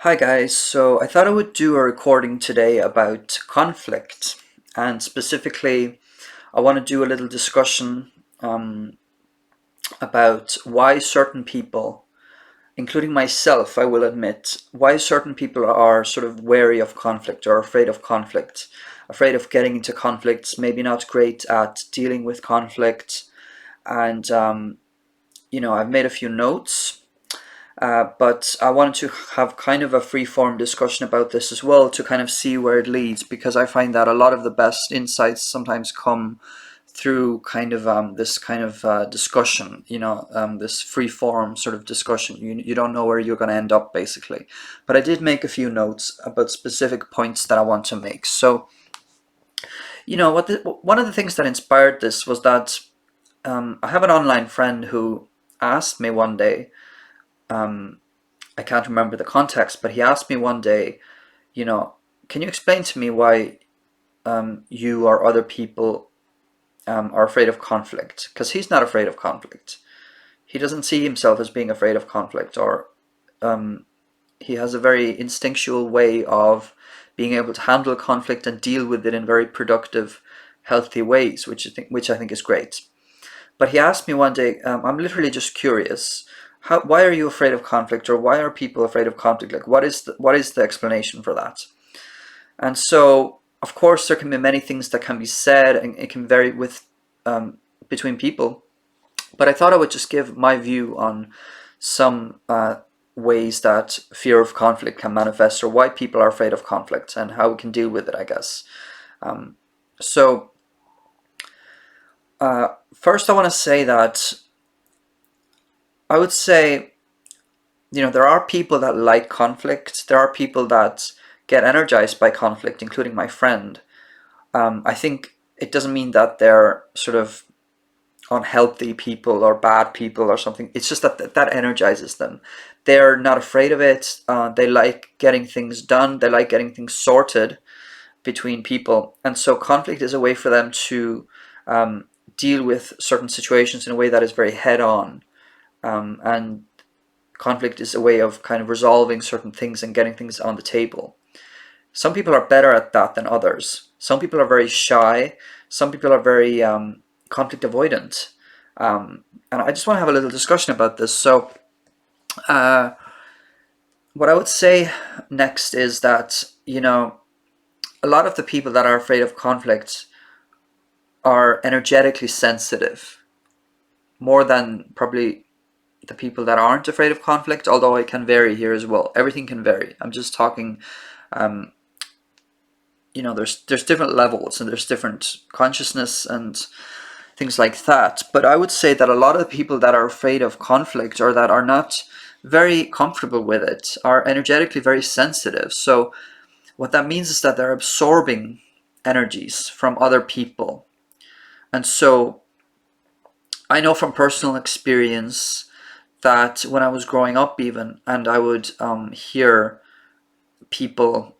Hi guys, so I thought I would do a recording today about conflict, and specifically I want to do a little discussion about why certain people, including myself, I will admit, why certain people are sort of wary of conflict or afraid of getting into conflicts, maybe not great at dealing with conflict. And I've made a few notes. But I wanted to have kind of a free-form discussion about this as well to kind of see where it leads, because I find that a lot of the best insights sometimes come through kind of this kind of discussion, this free-form sort of discussion. You don't know where you're going to end up basically. But I did make a few notes about specific points that I want to make. So, one of the things that inspired this was that I have an online friend who asked me one day. I can't remember the context, but he asked me one day, you know, can you explain to me why you or other people are afraid of conflict? Because he's not afraid of conflict. He doesn't see himself as being afraid of conflict, or he has a very instinctual way of being able to handle conflict and deal with it in very productive, healthy ways, which I think is great. But he asked me one day, I'm literally just curious, why are you afraid of conflict, or why are people afraid of conflict? Like, what is the explanation for that? And so, of course, there can be many things that can be said, and it can vary with between people. But I thought I would just give my view on some ways that fear of conflict can manifest, or why people are afraid of conflict, and how we can deal with it, I guess. So, first, I want to say that I would say, there are people that like conflict. There are people that get energized by conflict, including my friend. I think it doesn't mean that they're sort of unhealthy people or bad people or something. It's just that energizes them. They're not afraid of it. They like getting things done. They like getting things sorted between people. And so conflict is a way for them to deal with certain situations in a way that is very head on. And conflict is a way of kind of resolving certain things and getting things on the table. Some people are better at that than others. Some people are very shy. Some people are very conflict avoidant. And I just want to have a little discussion about this. So, uh, what I would say next is that, a lot of the people that are afraid of conflict are energetically sensitive, more than probably the people that aren't afraid of conflict, although it can vary here as well. Everything can vary. I'm just talking, um, there's different levels, and there's different consciousness and things like that. But I would say that a lot of the people that are afraid of conflict, or that are not very comfortable with it, are energetically very sensitive. So what that means is that they're absorbing energies from other people. And so I know from personal experience that when I was growing up, even, and I would hear people,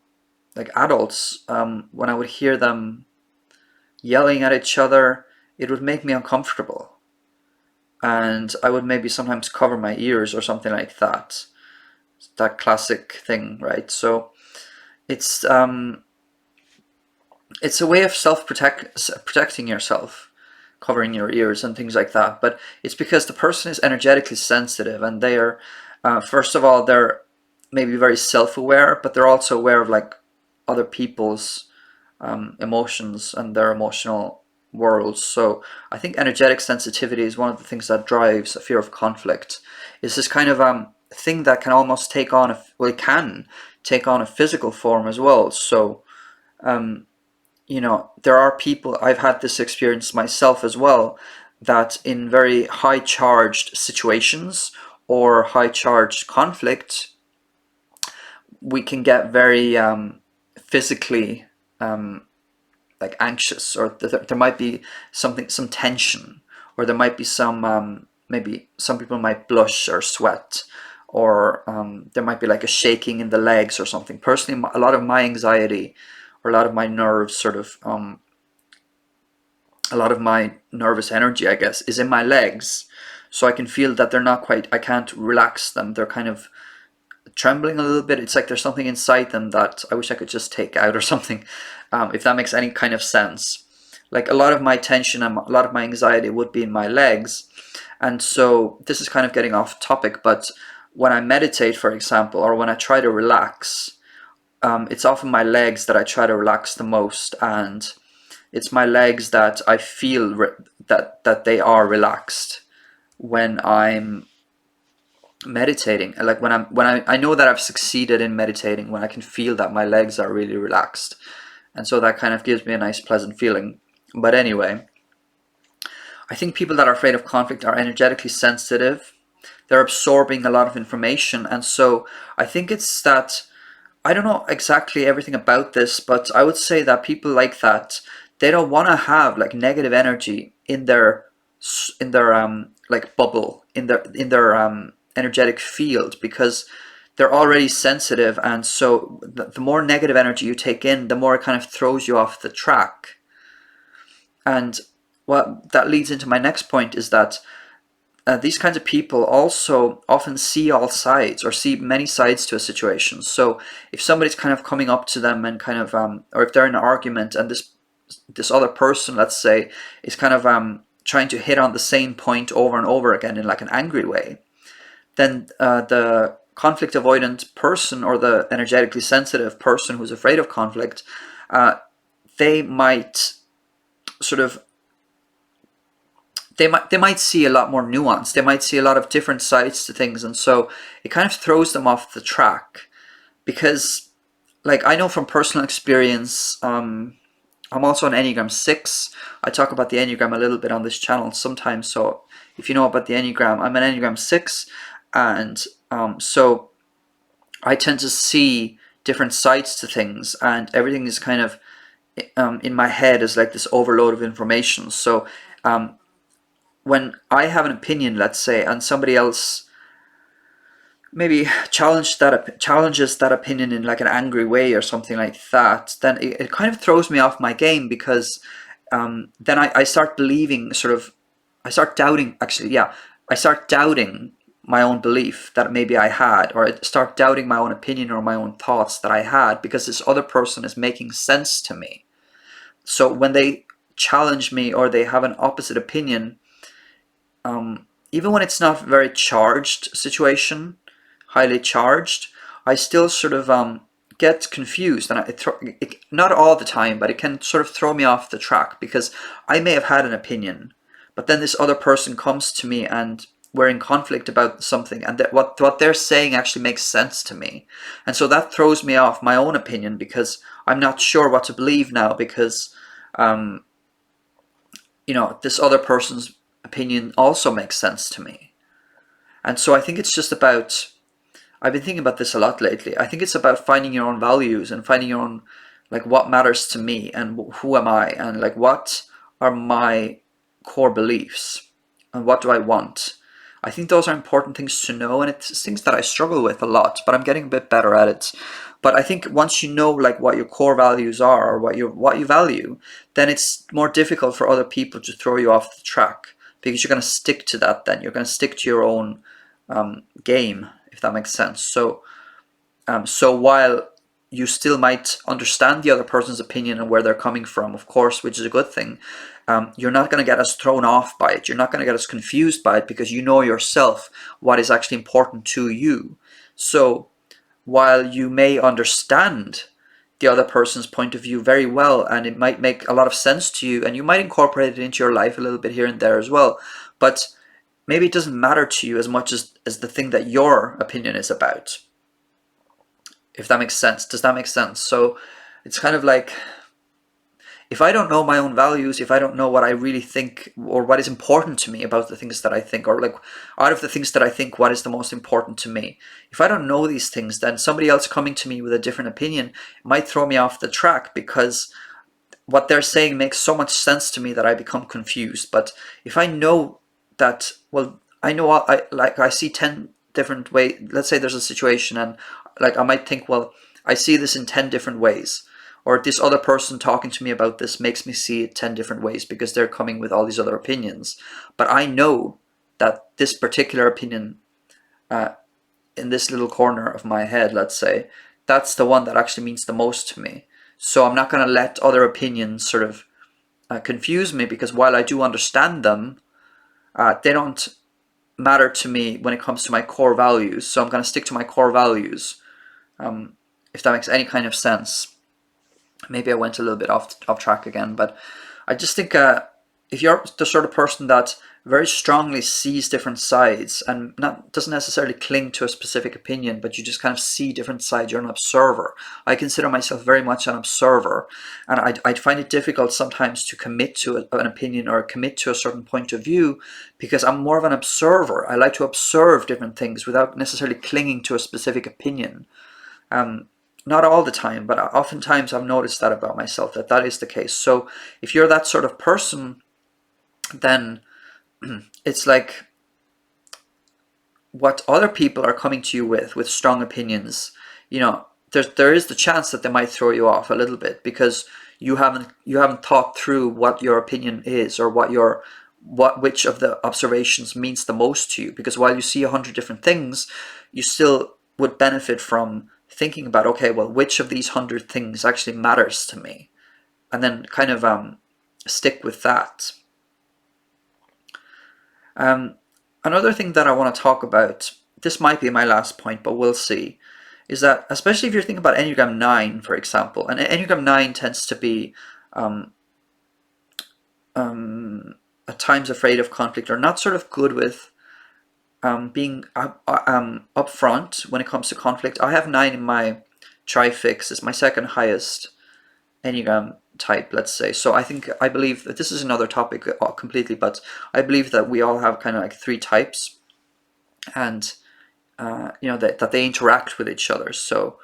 like adults, when I would hear them yelling at each other, it would make me uncomfortable. And I would maybe sometimes cover my ears or something like that. That classic thing, right? So it's um, it's a way of protecting yourself, covering your ears and things like that. But it's because the person is energetically sensitive, and they are, first of all, they're maybe very self-aware, but they're also aware of like other people's emotions and their emotional worlds. So I think energetic sensitivity is one of the things that drives a fear of conflict. It's this kind of thing that can almost take on it can take on a physical form as well. So um, there are people, I've had this experience myself as well, that in very high charged situations or high charged conflict, we can get very physically like anxious, or there might be some tension, or there might be some maybe some people might blush or sweat, or there might be like a shaking in the legs or something. Personally, a lot of my anxiety, or a lot of my nerves sort of a lot of my nervous energy, I guess, is in my legs. So I can feel that they're not quite, I can't relax them. They're kind of trembling a little bit. It's like there's something inside them that I wish I could just take out or something, if that makes any kind of sense. Like a lot of my tension and a lot of my anxiety would be in my legs. And so this is kind of getting off topic, but when I meditate, for example, or when I try to relax, it's often my legs that I try to relax the most, and it's my legs that I feel that they are relaxed when I'm meditating. Like I know that I've succeeded in meditating, when I can feel that my legs are really relaxed, and so that kind of gives me a nice pleasant feeling. But anyway, I think people that are afraid of conflict are energetically sensitive. They're absorbing a lot of information, and so I think it's that, I don't know exactly everything about this, but I would say that people like that, they don't want to have like negative energy in their like bubble, in their energetic field, because they're already sensitive, and so the more negative energy you take in, the more it kind of throws you off the track. And what that leads into my next point is that these kinds of people also often see all sides, or see many sides to a situation. So if somebody's kind of coming up to them and kind of, or if they're in an argument and this other person, let's say, is kind of trying to hit on the same point over and over again in like an angry way, then the conflict avoidant person, or the energetically sensitive person who's afraid of conflict, they might sort of they might see a lot more nuance. They might see a lot of different sides to things, and so it kind of throws them off the track. Because, like, I know from personal experience, I'm also an Enneagram 6. I talk about the Enneagram a little bit on this channel sometimes. So if you know about the Enneagram, I'm an Enneagram 6, and so I tend to see different sides to things, and everything is kind of in my head is like this overload of information. So when I have an opinion, let's say, and somebody else maybe challenges that opinion in like an angry way or something like that, then it kind of throws me off my game, because then I start believing, sort of, I start doubting, actually, yeah, I start doubting my own belief that maybe I had, or I start doubting my own opinion or my own thoughts that I had, because this other person is making sense to me. So when they challenge me or they have an opposite opinion, even when it's not a very charged situation, highly charged, I still sort of get confused, and not all the time, but it can sort of throw me off the track, because I may have had an opinion, but then this other person comes to me and we're in conflict about something, and that what they're saying actually makes sense to me, and so that throws me off my own opinion, because I'm not sure what to believe now, because this other person's opinion also makes sense to me. And so I think it's just about, I've been thinking about this a lot lately. I think it's about finding your own values and finding your own, like, what matters to me and who am I, and like what are my core beliefs and what do I want. I think those are important things to know, and it's things that I struggle with a lot, but I'm getting a bit better at it. But I think once you know like what your core values are, or what you value, then it's more difficult for other people to throw you off the track, because you're going to stick to that. Then you're going to stick to your own game, if that makes sense. So while you still might understand the other person's opinion and where they're coming from, of course, which is a good thing, you're not going to get as thrown off by it. You're not going to get as confused by it, because you know yourself what is actually important to you. So while you may understand the other person's point of view very well, and it might make a lot of sense to you, and you might incorporate it into your life a little bit here and there as well, but maybe it doesn't matter to you as much as the thing that your opinion is about, if that makes sense. Does that make sense? So it's kind of like, if I don't know my own values, if I don't know what I really think, or what is important to me about the things that I think, or like out of the things that I think, what is the most important to me, if I don't know these things, then somebody else coming to me with a different opinion might throw me off the track, because what they're saying makes so much sense to me that I become confused. But if I know that, well, I know I see 10 different ways. Let's say there's a situation, and like I might think, well, I see this in 10 different ways, or this other person talking to me about this makes me see it 10 different ways, because they're coming with all these other opinions. But I know that this particular opinion in this little corner of my head, let's say, that's the one that actually means the most to me. So I'm not going to let other opinions sort of confuse me, because while I do understand them, they don't matter to me when it comes to my core values. So I'm going to stick to my core values, if that makes any kind of sense. Maybe I went a little bit off track again, but I just think if you're the sort of person that very strongly sees different sides and doesn't necessarily cling to a specific opinion, but you just kind of see different sides, you're an observer. I consider myself very much an observer, and I'd find it difficult sometimes to commit to an opinion or commit to a certain point of view, because I'm more of an observer. I like to observe different things without necessarily clinging to a specific opinion. Not all the time, but oftentimes I've noticed that about myself, that is the case. So if you're that sort of person, then it's like what other people are coming to you with strong opinions, there is the chance that they might throw you off a little bit, because you haven't thought through what your opinion is, or which of the observations means the most to you. Because while you see 100 different things, you still would benefit from thinking about, okay, well, which of these 100 things actually matters to me, and then kind of stick with that. Another thing that I want to talk about, this might be my last point, but we'll see, is that especially if you're thinking about Enneagram 9, for example, and Enneagram 9 tends to be at times afraid of conflict, or not sort of good with being upfront when it comes to conflict. I have 9 in my trifix. It's my second highest Enneagram type, let's say. So I believe that this is another topic completely, but I believe that we all have kind of like 3 types, and that they interact with each other. So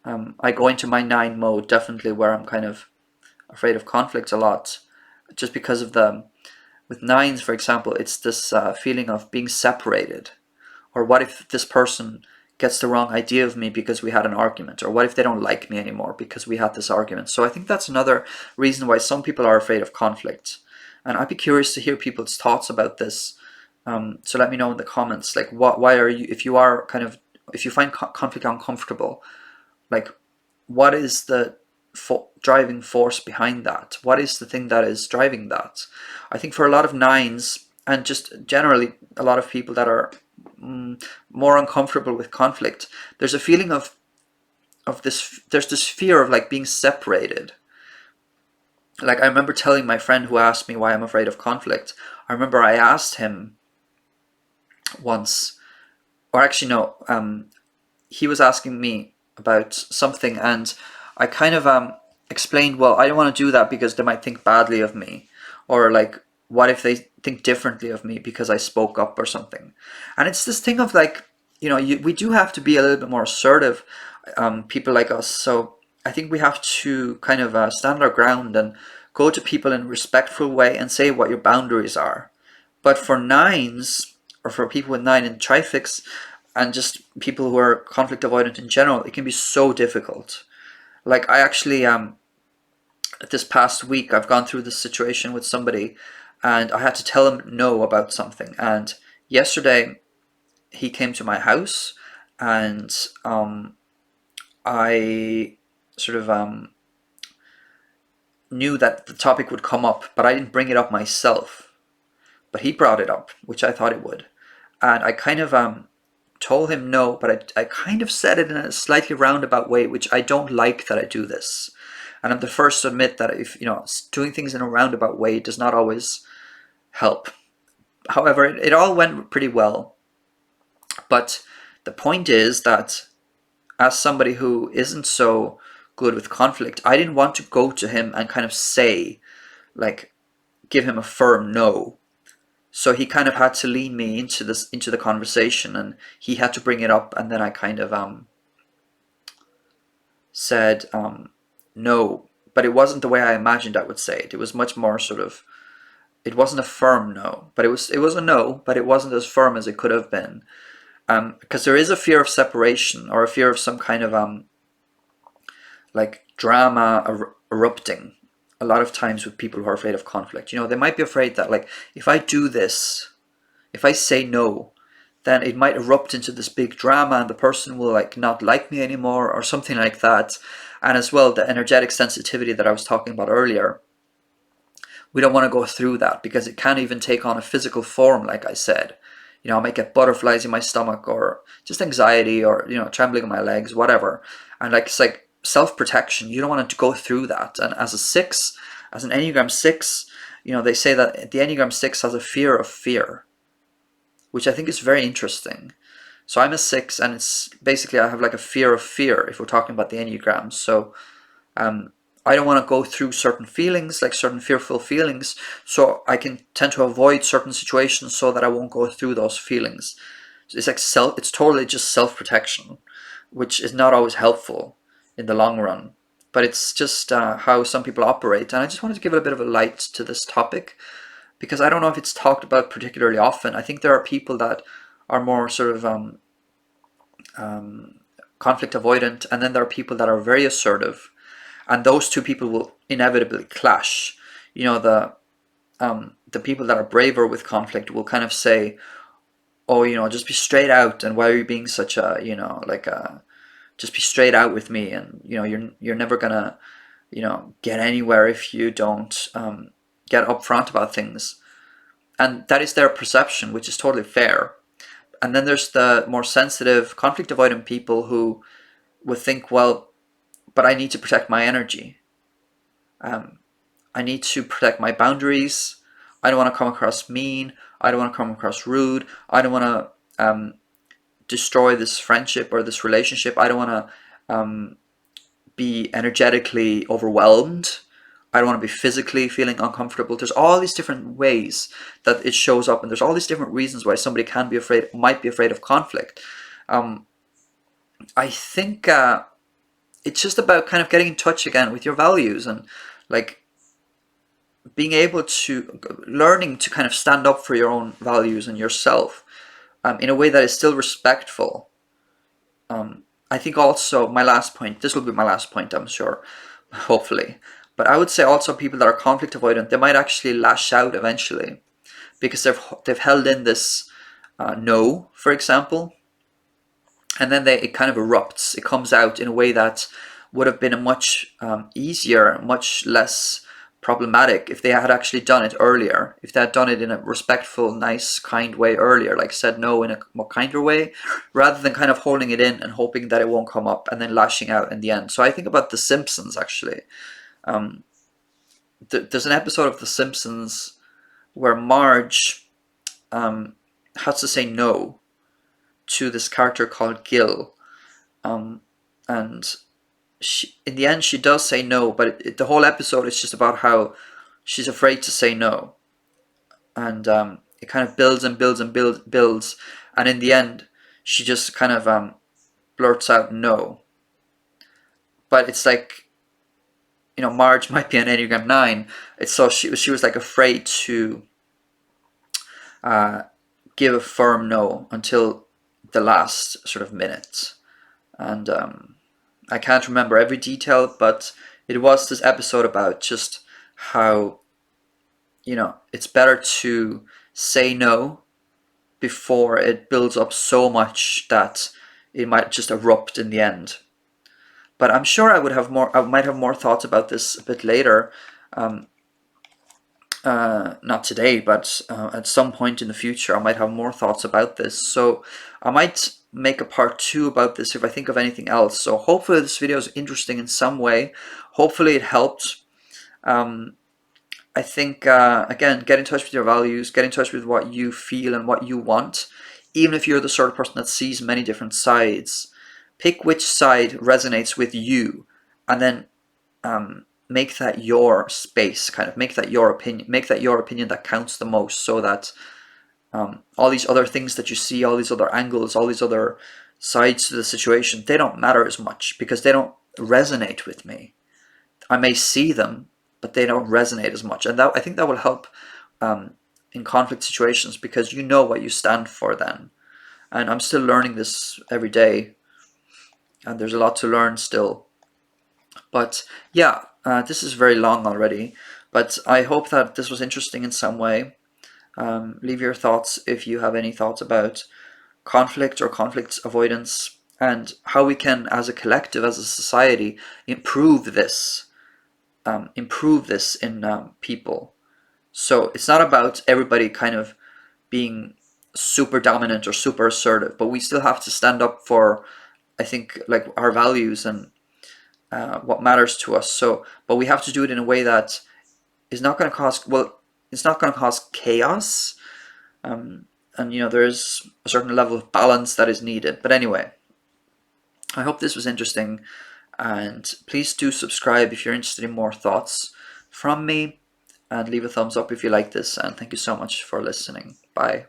I go into my 9 mode definitely, where I'm kind of afraid of conflict a lot, just because of with 9s, for example, it's this feeling of being separated. Or what if this person gets the wrong idea of me because we had an argument? Or what if they don't like me anymore because we had this argument? So I think that's another reason why some people are afraid of conflict. And I'd be curious to hear people's thoughts about this. So let me know in the comments, like, why are you, if you find conflict uncomfortable, like, what is the driving force behind that? What is the thing that is driving that? I think for a lot of 9s, and just generally a lot of people that are more uncomfortable with conflict, there's a feeling of there's this fear of like being separated. Like, I remember telling my friend who asked me why I'm afraid of conflict, I remember I asked him once, or actually no, he was asking me about something, and I kind of explained, well, I don't want to do that because they might think badly of me, or like, what if they think differently of me because I spoke up or something. And it's this thing of like, we do have to be a little bit more assertive, people like us. So I think we have to kind of stand our ground and go to people in a respectful way and say what your boundaries are. But for 9s, or for people with 9 in trifix, and just people who are conflict avoidant in general, it can be so difficult. Like, I actually this past week I've gone through this situation with somebody, and I had to tell him no about something. And yesterday he came to my house, and I sort of knew that the topic would come up, but I didn't bring it up myself. But he brought it up, which I thought it would. And I kind of told him no, but I kind of said it in a slightly roundabout way, which I don't like that I do this. And I'm the first to admit that if doing things in a roundabout way does not always help. However, it all went pretty well. But the point is that as somebody who isn't so good with conflict, I didn't want to go to him and kind of say, like, give him a firm no. So he kind of had to lean me into the conversation, and he had to bring it up, and then I kind of said no, but it wasn't the way I imagined I would say it. It was much more sort of, it wasn't a firm no, but it was a no, but it wasn't as firm as it could have been, because there is a fear of separation, or a fear of some kind of like drama erupting a lot of times with people who are afraid of conflict. They might be afraid that, like, if I do this, if I say no, then it might erupt into this big drama and the person will like not like me anymore or something like that. And as well, the energetic sensitivity that I was talking about earlier, we don't want to go through that because it can even take on a physical form, like I said. I might get butterflies in my stomach or just anxiety or, trembling in my legs, whatever. And like, it's like self-protection. You don't want to go through that. And as a 6, as an Enneagram 6, they say that the Enneagram 6 has a fear of fear, which I think is very interesting. So I'm a 6 and it's basically, I have like a fear of fear if we're talking about the Enneagram. So I don't want to go through certain feelings, like certain fearful feelings, so I can tend to avoid certain situations so that I won't go through those feelings. It's like it's totally just self-protection, which is not always helpful in the long run. But it's just how some people operate. And I just wanted to give it a bit of a light to this topic because I don't know if it's talked about particularly often. I think there are people that are more sort of conflict avoidant, and then there are people that are very assertive, and those two people will inevitably clash. The people that are braver with conflict will kind of say, "Oh, just be straight out, and why are you being such a, just be straight out with me, and you're never gonna, get anywhere if you don't get upfront about things." And that is their perception, which is totally fair. And then there's the more sensitive, conflict avoidant people who would think, well, but I need to protect my energy. I need to protect my boundaries. I don't want to come across mean. I don't want to come across rude. I don't want to destroy this friendship or this relationship. I don't want to be energetically overwhelmed. I don't want to be physically feeling uncomfortable. There's all these different ways that it shows up, and there's all these different reasons why somebody might be afraid of conflict. I think it's just about kind of getting in touch again with your values and like being able to learning to kind of stand up for your own values and yourself in a way that is still respectful. I think also my last point, this will be my last point, I'm sure, hopefully, but I would say also people that are conflict avoidant, they might actually lash out eventually because they've held in this no, for example, and then it kind of erupts. It comes out in a way that would have been a much easier, much less problematic if they had actually done it earlier. If they had done it in a respectful, nice, kind way earlier, like said no in a more kinder way, rather than kind of holding it in and hoping that it won't come up and then lashing out in the end. So I think about The Simpsons actually. There's an episode of The Simpsons where Marge has to say no to this character called Gil, and in the end she does say no, but the whole episode is just about how she's afraid to say no, and it kind of builds and builds and builds, and in the end she just kind of blurts out no. But it's like, Marge might be an Enneagram 9. It's so she was like afraid to give a firm no until the last sort of minute. And I can't remember every detail, but it was this episode about just how, it's better to say no before it builds up so much that it might just erupt in the end. But I'm sure I might have more thoughts about this a bit later. Not today, but at some point in the future, I might have more thoughts about this. So I might make a part 2 about this if I think of anything else. So hopefully this video is interesting in some way. Hopefully it helped. I think, again, get in touch with your values, get in touch with what you feel and what you want. Even if you're the sort of person that sees many different sides, pick which side resonates with you, and then make that your space, kind of make that your opinion that counts the most, so that all these other things that you see, all these other angles, all these other sides to the situation, they don't matter as much because they don't resonate with me. I may see them, but they don't resonate as much, and I think that will help in conflict situations because you know what you stand for then. And I'm still learning this every day, and there's a lot to learn still. But yeah, this is very long already, but I hope that this was interesting in some way. Leave your thoughts if you have any thoughts about conflict or conflict avoidance, and how we can, as a collective, as a society, improve this in people. So it's not about everybody kind of being super dominant or super assertive, but we still have to stand up for, I think, like our values and what matters to us. So, but we have to do it in a way that is not going to cause, well, it's not going to cause chaos. And there's a certain level of balance that is needed. But anyway, I hope this was interesting, and please do subscribe if you're interested in more thoughts from me, and leave a thumbs up if you like this. And thank you so much for listening. Bye.